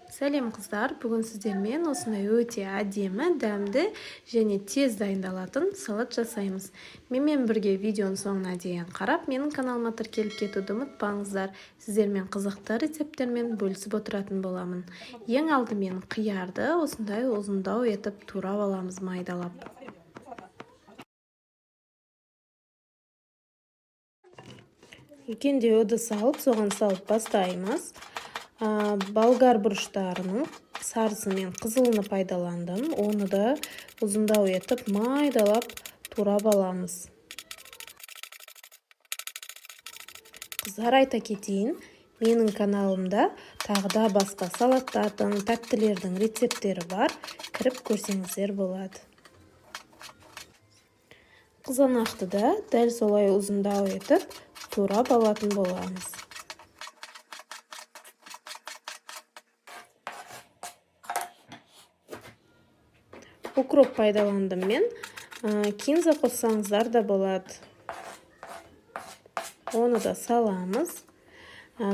Сәлем қыздар, бүгін сіздермен осындай өте әдемі, дәмді және тез дайындалатын салат жасаймыз. Менімен бірге видеоның соңына дейін қарап, менің каналыма тіркеліп кетуді ұмытпаңыздар. Сіздермен қызықты рецепттермен бөлісіп отыратын боламын. Ең алдымен қиярды осындай ұзындау етіп турап аламыз майдалап. Үлкенде ыдыс алып, соған салып бастаймыз. Болгар бұрыштарының сарысы мен қызылыны пайдаландым. Оны да ұзындау етіп майдалап турап аламыз. Қыздар, айта кетейін, менің каналымда тағы да басқа салаттардың, тәттілердің рецептері бар. Кіріп көрсеңіздер болады. Қызанақты да дәл солай ұзындау етіп турап алатын боламыз. Укроп пайдаландым мен. Кинза қоссаңыздар да болады. Оны да саламыз.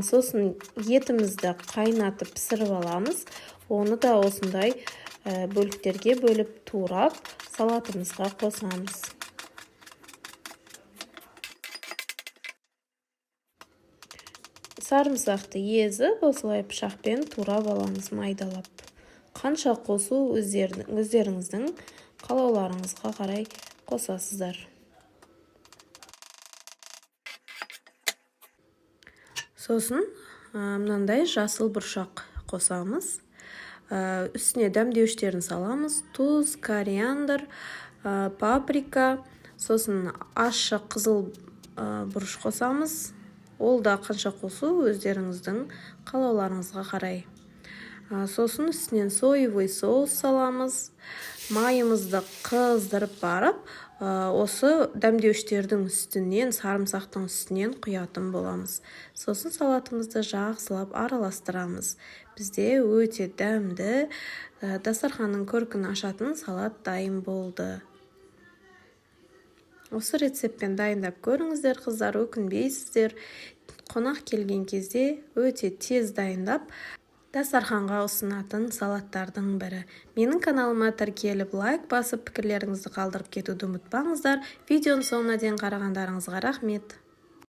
Сосын етімізді қайнатып пісіріп аламыз. Оны да осындай бөліктерге бөліп турап салатымызға қосамыз. Сарымсақты езіп, осылай пышақпен турап аламыз майдалап. Қанша қосу өздеріңіздің қалауларыңызға қарай қосасыздар. Сосын мынандай жасыл бұршақ қосамыз. Үстіне дәмдеуіштерін саламыз. Тұз, кориандр, паприка, сосын ащы қызыл бұрыш қосамыз. Ол да қанша қосу өздеріңіздің қалауларыңызға қарай. Сосын үстінен соевый соус саламыз. Майымызды қыздырып барып, осы дәмдеуіштердің үстінен, сарымсақтың үстінен құятын боламыз. Сосын салатымызды жақсылап араластырамыз. Бізде өте дәмді, дастарханның көркін ашатын салат дайын болды. Осы рецептпен дайындап көріңіздер, қыздар, өкінбейсіздер. Қонақ келген кезде өте тез дайындап дастарханға ұсынатын салаттардың бірі. Менің каналыма тіркеліп лайк басып, пікірлеріңізді қалдырып кетуді ұмытпаңыздар. Видеоның соңына дейін қарағандарыңызға рахмет.